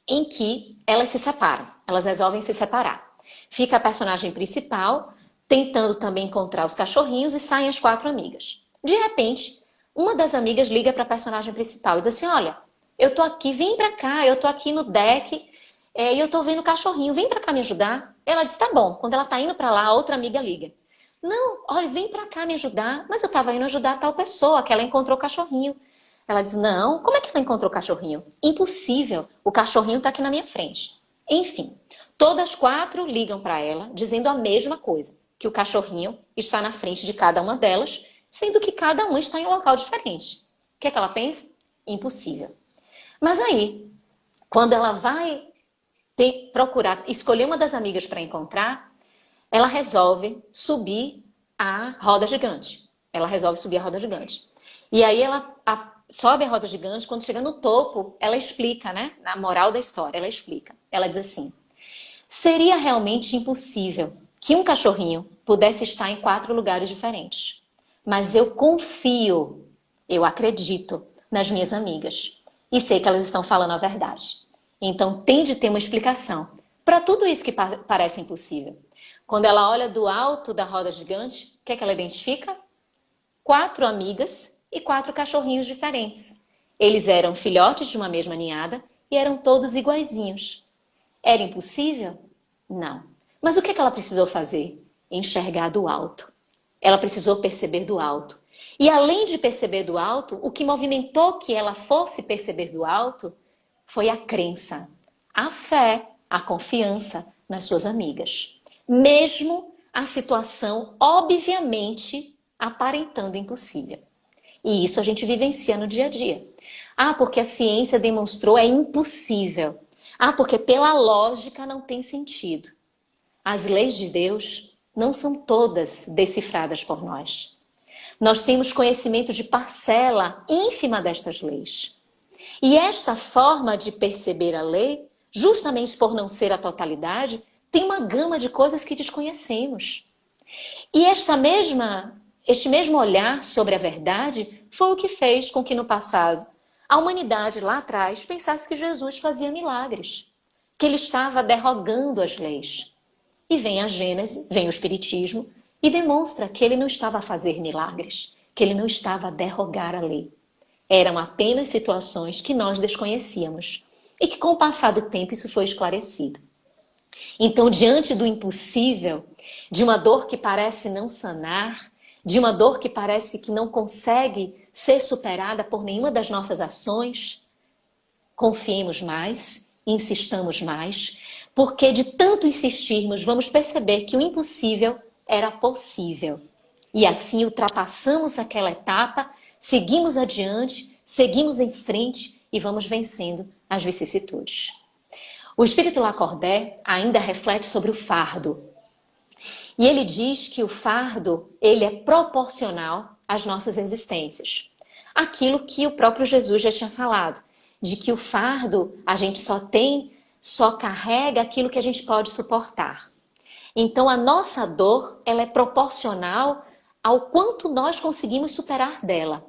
em que elas se separam. Elas resolvem se separar. Fica a personagem principal tentando também encontrar os cachorrinhos e saem as 4 amigas. De repente, uma das amigas liga para a personagem principal e diz assim, olha, eu tô aqui, vem pra cá, eu tô aqui no deck e eu tô vendo o cachorrinho, vem pra cá me ajudar. Ela diz, tá bom. Quando ela tá indo pra lá, a outra amiga liga. Não, olha, vem pra cá me ajudar. Mas eu tava indo ajudar tal pessoa, que ela encontrou o cachorrinho. Ela diz, não, como é que ela encontrou o cachorrinho? Impossível, o cachorrinho tá aqui na minha frente. Enfim, todas 4 ligam pra ela, dizendo a mesma coisa, que o cachorrinho está na frente de cada uma delas, sendo que cada uma está em um local diferente. O que é que ela pensa? Impossível. Mas aí, quando ela vai procurar, escolher uma das amigas para encontrar, ela resolve subir a roda gigante. E aí ela sobe a roda gigante, quando chega no topo, ela explica, né? Na moral da história, ela explica. Ela diz assim, seria realmente impossível que um cachorrinho pudesse estar em 4 lugares diferentes. Mas eu confio, eu acredito nas minhas amigas. E sei que elas estão falando a verdade. Então tem de ter uma explicação para tudo isso que parece impossível. Quando ela olha do alto da roda gigante, o que é que ela identifica? 4 amigas e 4 cachorrinhos diferentes. Eles eram filhotes de uma mesma ninhada e eram todos iguaizinhos. Era impossível? Não. Mas o que é que ela precisou fazer? Enxergar do alto. Ela precisou perceber do alto. E além de perceber do alto, o que movimentou que ela fosse perceber do alto foi a crença, a fé, a confiança nas suas amigas. Mesmo a situação, obviamente, aparentando impossível. E isso a gente vivencia no dia a dia. Porque a ciência demonstrou é impossível. Porque pela lógica não tem sentido. As leis de Deus não são todas decifradas por nós. Nós temos conhecimento de parcela ínfima destas leis. E esta forma de perceber a lei, justamente por não ser a totalidade, tem uma gama de coisas que desconhecemos. E este mesmo olhar sobre a verdade foi o que fez com que no passado a humanidade lá atrás pensasse que Jesus fazia milagres, que ele estava derrogando as leis. E vem a Gênese, vem o Espiritismo e demonstra que ele não estava a fazer milagres, que ele não estava a derrogar a lei. Eram apenas situações que nós desconhecíamos e que com o passar do tempo isso foi esclarecido. Então, diante do impossível, de uma dor que parece não sanar, de uma dor que parece que não consegue ser superada por nenhuma das nossas ações, confiemos mais, insistamos mais, porque de tanto insistirmos, vamos perceber que o impossível era possível. E assim ultrapassamos aquela etapa, seguimos adiante, seguimos em frente e vamos vencendo as vicissitudes. O Espírito Lacordaire ainda reflete sobre o fardo. E ele diz que o fardo, ele é proporcional às nossas existências. Aquilo que o próprio Jesus já tinha falado, de que o fardo a gente só carrega aquilo que a gente pode suportar. Então a nossa dor, ela é proporcional ao quanto nós conseguimos superar dela.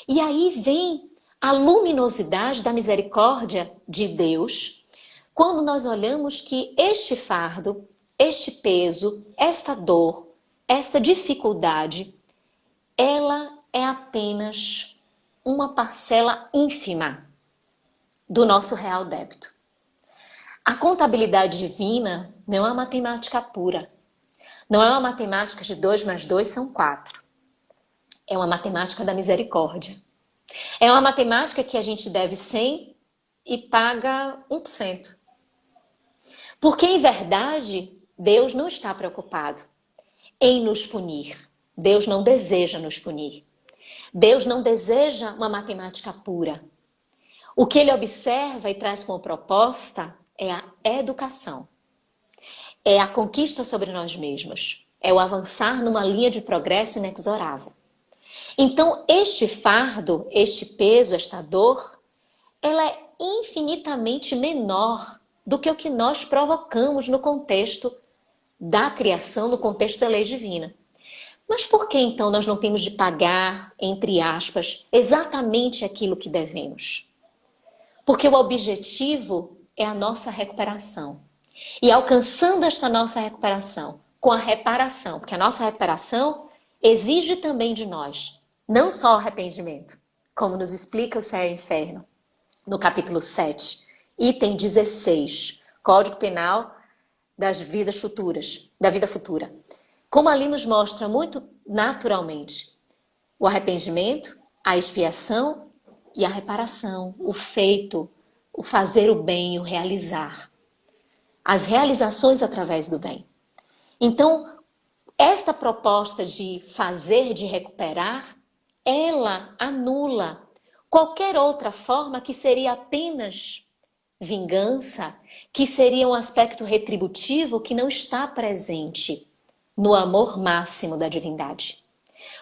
E aí vem a luminosidade da misericórdia de Deus, quando nós olhamos que este fardo, este peso, esta dor, esta dificuldade, ela é apenas uma parcela ínfima do nosso real débito. A contabilidade divina não é uma matemática pura. Não é uma matemática de 2 mais 2 são 4. É uma matemática da misericórdia. É uma matemática que a gente deve 100 e paga 1%. Porque, em verdade, Deus não está preocupado em nos punir. Deus não deseja nos punir. Deus não deseja uma matemática pura. O que ele observa e traz como proposta é a educação. É a conquista sobre nós mesmos. É o avançar numa linha de progresso inexorável. Então, este fardo, este peso, esta dor, ela é infinitamente menor do que o que nós provocamos no contexto da criação, no contexto da lei divina. Mas por que então nós não temos de pagar, entre aspas, exatamente aquilo que devemos? Porque o objetivo é a nossa recuperação. E alcançando esta nossa recuperação, com a reparação, porque a nossa reparação exige também de nós, não só o arrependimento, como nos explica o Céu e o Inferno, no capítulo 7, item 16, Código Penal das vidas futuras, da vida futura. Como ali nos mostra muito naturalmente o arrependimento, a expiação e a reparação, o feito, o fazer o bem, o realizar. As realizações através do bem. Então, esta proposta de fazer, de recuperar, ela anula qualquer outra forma que seria apenas vingança, que seria um aspecto retributivo que não está presente no amor máximo da divindade.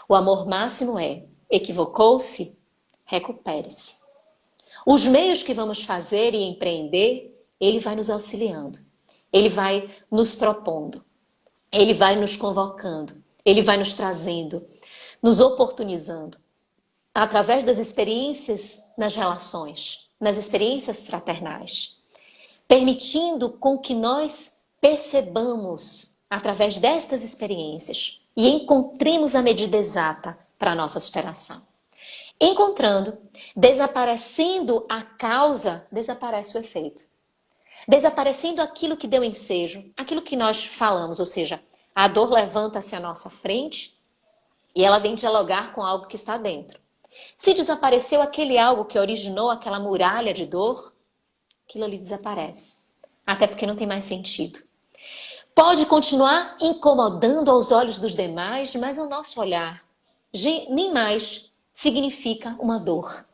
O amor máximo é: equivocou-se, recupere-se. Os meios que vamos fazer e empreender, ele vai nos auxiliando, ele vai nos propondo, ele vai nos convocando, ele vai nos trazendo, nos oportunizando, através das experiências nas relações, nas experiências fraternais, permitindo com que nós percebamos, através destas experiências, e encontremos a medida exata para a nossa superação. Encontrando, desaparecendo a causa, desaparece o efeito. Desaparecendo aquilo que deu ensejo, aquilo que nós falamos, ou seja, a dor levanta-se à nossa frente e ela vem dialogar com algo que está dentro. Se desapareceu aquele algo que originou aquela muralha de dor, aquilo ali desaparece. Até porque não tem mais sentido. Pode continuar incomodando aos olhos dos demais, mas o nosso olhar nem mais significa uma dor.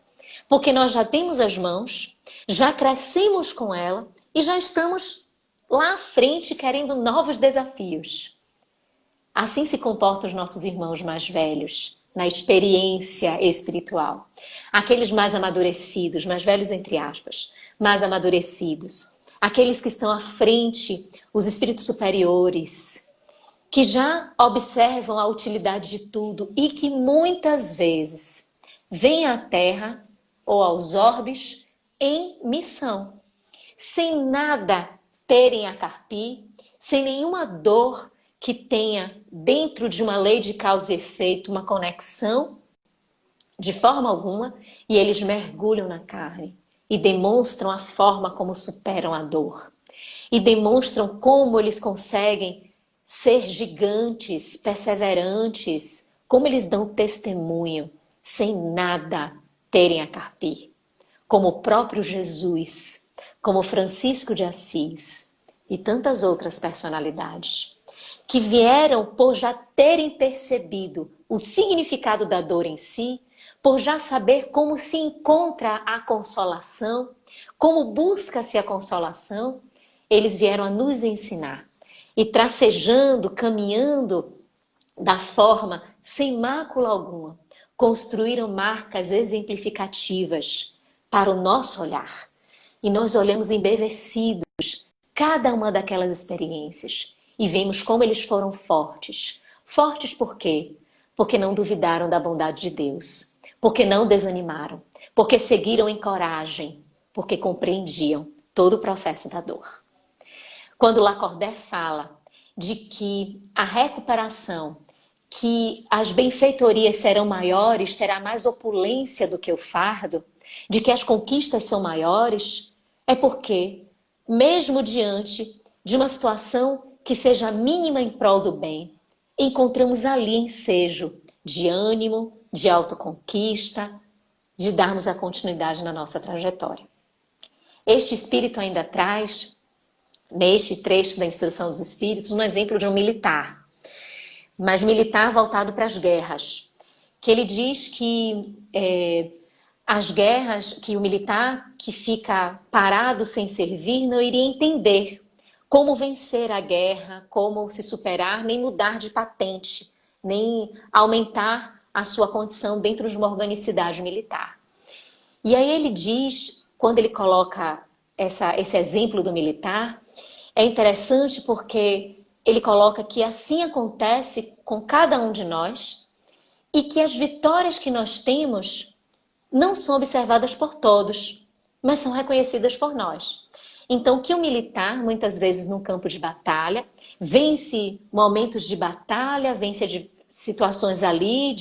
Porque nós já temos as mãos, já crescemos com ela e já estamos lá à frente querendo novos desafios. Assim se comportam os nossos irmãos mais velhos, na experiência espiritual. Aqueles mais amadurecidos, mais velhos entre aspas, mais amadurecidos. Aqueles que estão à frente, os espíritos superiores, que já observam a utilidade de tudo e que muitas vezes vêm à Terra ou aos orbes em missão, sem nada terem a carpir, sem nenhuma dor que tenha dentro de uma lei de causa e efeito uma conexão de forma alguma, e eles mergulham na carne e demonstram a forma como superam a dor e demonstram como eles conseguem ser gigantes, perseverantes, como eles dão testemunho sem nada terem a carpir, como o próprio Jesus, como Francisco de Assis e tantas outras personalidades que vieram por já terem percebido o significado da dor em si, por já saber como se encontra a consolação, como busca-se a consolação, eles vieram a nos ensinar. E tracejando, caminhando da forma sem mácula alguma, construíram marcas exemplificativas para o nosso olhar. E nós olhamos embevecidos cada uma daquelas experiências e vemos como eles foram fortes. Fortes por quê? Porque não duvidaram da bondade de Deus, porque não desanimaram, porque seguiram em coragem, porque compreendiam todo o processo da dor. Quando Lacordaire fala de que a recuperação, que as benfeitorias serão maiores, terá mais opulência do que o fardo, de que as conquistas são maiores, é porque, mesmo diante de uma situação que seja mínima em prol do bem, encontramos ali ensejo de ânimo, de autoconquista, de darmos a continuidade na nossa trajetória. Este espírito ainda traz, neste trecho da Instrução dos Espíritos, um exemplo de um militar, mas militar voltado para as guerras, que ele diz que as guerras, que o militar que fica parado sem servir não iria entender como vencer a guerra, como se superar, nem mudar de patente, nem aumentar a sua condição dentro de uma organicidade militar. E aí ele diz, quando ele coloca esse exemplo do militar, é interessante porque ele coloca que assim acontece com cada um de nós e que as vitórias que nós temos não são observadas por todos, mas são reconhecidas por nós. Então, que o militar, muitas vezes no campo de batalha, vence momentos de batalha, vence situações ali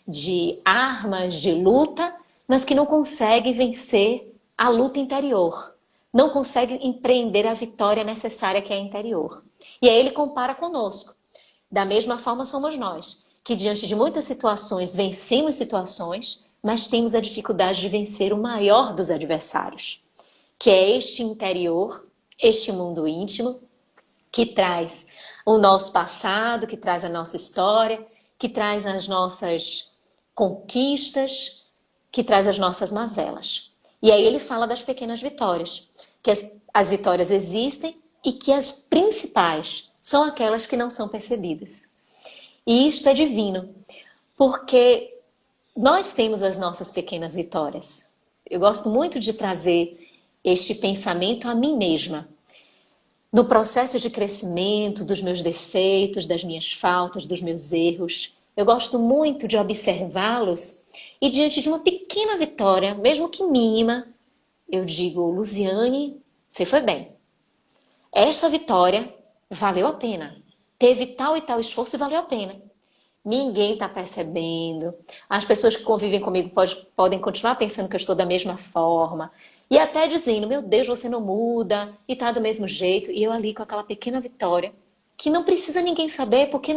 de armas, de luta, mas que não consegue vencer a luta interior. Não consegue empreender a vitória necessária que é interior. E aí ele compara conosco. Da mesma forma somos nós, que diante de muitas situações vencemos situações, mas temos a dificuldade de vencer o maior dos adversários, que é este interior, este mundo íntimo, que traz o nosso passado, que traz a nossa história, que traz as nossas conquistas, que traz as nossas mazelas. E aí ele fala das pequenas vitórias, que as vitórias existem e que as principais são aquelas que não são percebidas. E isto é divino, porque nós temos as nossas pequenas vitórias. Eu gosto muito de trazer este pensamento a mim mesma. No processo de crescimento, dos meus defeitos, das minhas faltas, dos meus erros, eu gosto muito de observá-los e diante de uma pequena vitória, mesmo que mínima, eu digo, Luziane, você foi bem. Esta vitória valeu a pena. Teve tal e tal esforço e valeu a pena. Ninguém está percebendo. As pessoas que convivem comigo podem continuar pensando que eu estou da mesma forma. E até dizendo, meu Deus, você não muda e está do mesmo jeito. E eu ali com aquela pequena vitória, que não precisa ninguém saber, porque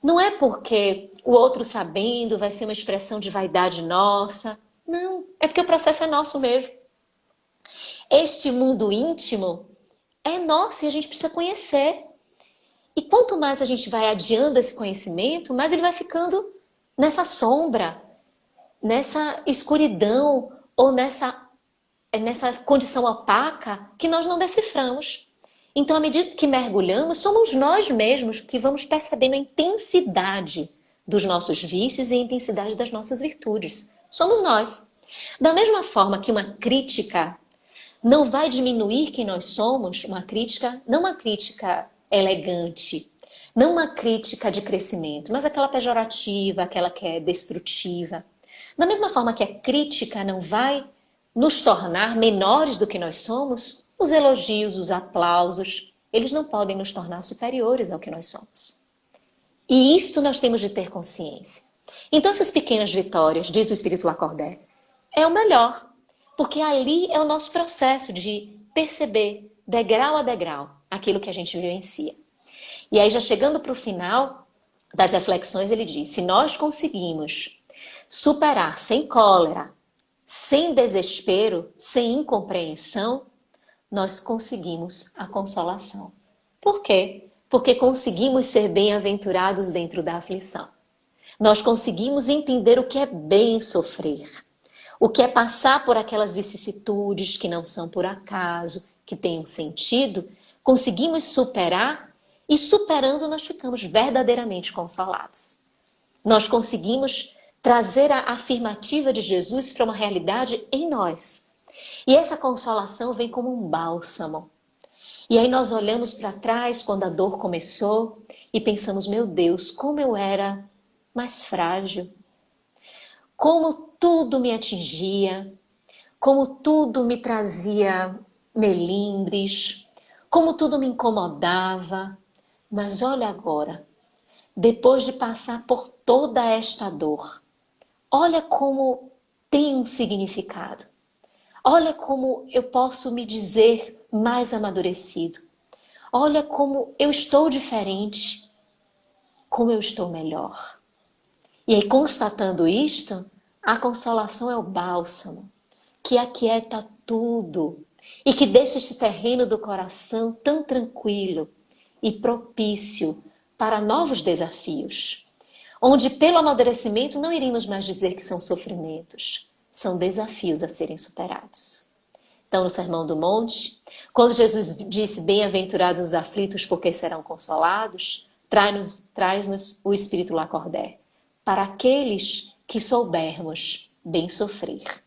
não é porque o outro sabendo vai ser uma expressão de vaidade nossa. Não, é porque o processo é nosso mesmo. Este mundo íntimo é nosso e a gente precisa conhecer. E quanto mais a gente vai adiando esse conhecimento, mais ele vai ficando nessa sombra, nessa escuridão ou nessa condição opaca que nós não deciframos. Então, à medida que mergulhamos, somos nós mesmos que vamos percebendo a intensidade dos nossos vícios e a intensidade das nossas virtudes. Somos nós. Da mesma forma que uma crítica não vai diminuir quem nós somos, uma crítica, não uma crítica elegante, não uma crítica de crescimento, mas aquela pejorativa, aquela que é destrutiva. Da mesma forma que a crítica não vai nos tornar menores do que nós somos, os elogios, os aplausos, eles não podem nos tornar superiores ao que nós somos. E isto nós temos de ter consciência. Então essas pequenas vitórias, diz o Espírito Lacordaire, é o melhor. Porque ali é o nosso processo de perceber, degrau a degrau, aquilo que a gente vivencia. E aí, já chegando para o final das reflexões, ele diz, se nós conseguimos superar sem cólera, sem desespero, sem incompreensão, nós conseguimos a consolação. Por quê? Porque conseguimos ser bem-aventurados dentro da aflição. Nós conseguimos entender o que é bem sofrer. O que é passar por aquelas vicissitudes que não são por acaso, que têm um sentido, conseguimos superar e superando nós ficamos verdadeiramente consolados. Nós conseguimos trazer a afirmativa de Jesus para uma realidade em nós. E essa consolação vem como um bálsamo. E aí nós olhamos para trás quando a dor começou e pensamos, meu Deus, como eu era mais frágil. Como tudo me atingia, como tudo me trazia melindres, como tudo me incomodava. Mas olha agora, depois de passar por toda esta dor, olha como tem um significado. Olha como eu posso me dizer mais amadurecido. Olha como eu estou diferente, como eu estou melhor. E aí, constatando isto, a consolação é o bálsamo, que aquieta tudo e que deixa este terreno do coração tão tranquilo e propício para novos desafios, onde pelo amadurecimento não iríamos mais dizer que são sofrimentos, são desafios a serem superados. Então, no Sermão do Monte, quando Jesus disse bem-aventurados os aflitos porque serão consolados, traz-nos o Espírito Lacordaire. Para aqueles que soubermos bem sofrer,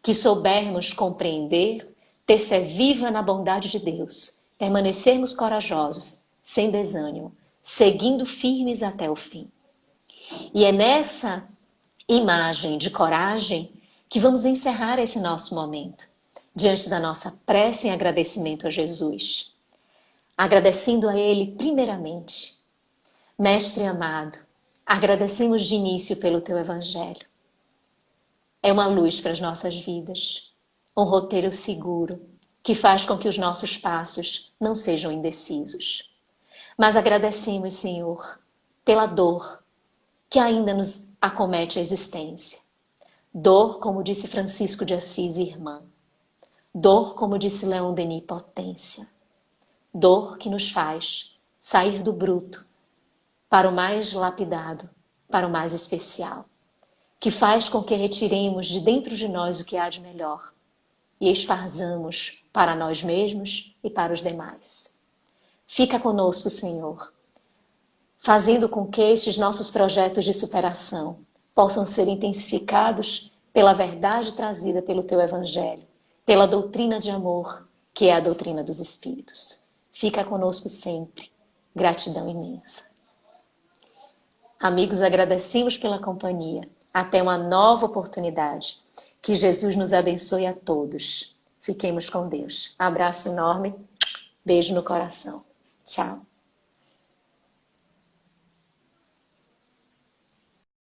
que soubermos compreender, ter fé viva na bondade de Deus, permanecermos corajosos, sem desânimo, seguindo firmes até o fim. E é nessa imagem de coragem que vamos encerrar esse nosso momento, diante da nossa prece em agradecimento a Jesus. Agradecendo a Ele primeiramente. Mestre amado, agradecemos de início pelo Teu Evangelho. É uma luz para as nossas vidas, um roteiro seguro que faz com que os nossos passos não sejam indecisos. Mas agradecemos, Senhor, pela dor que ainda nos acomete a existência. Dor, como disse Francisco de Assis, irmã. Dor, como disse Leon Denis, potência. Dor que nos faz sair do bruto para o mais lapidado, para o mais especial. Que faz com que retiremos de dentro de nós o que há de melhor e esparzamos para nós mesmos e para os demais. Fica conosco, Senhor, fazendo com que estes nossos projetos de superação possam ser intensificados pela verdade trazida pelo Teu Evangelho, pela doutrina de amor, que é a doutrina dos Espíritos. Fica conosco sempre. Gratidão imensa. Amigos, agradecemos pela companhia. Até uma nova oportunidade. Que Jesus nos abençoe a todos. Fiquemos com Deus. Abraço enorme. Beijo no coração. Tchau.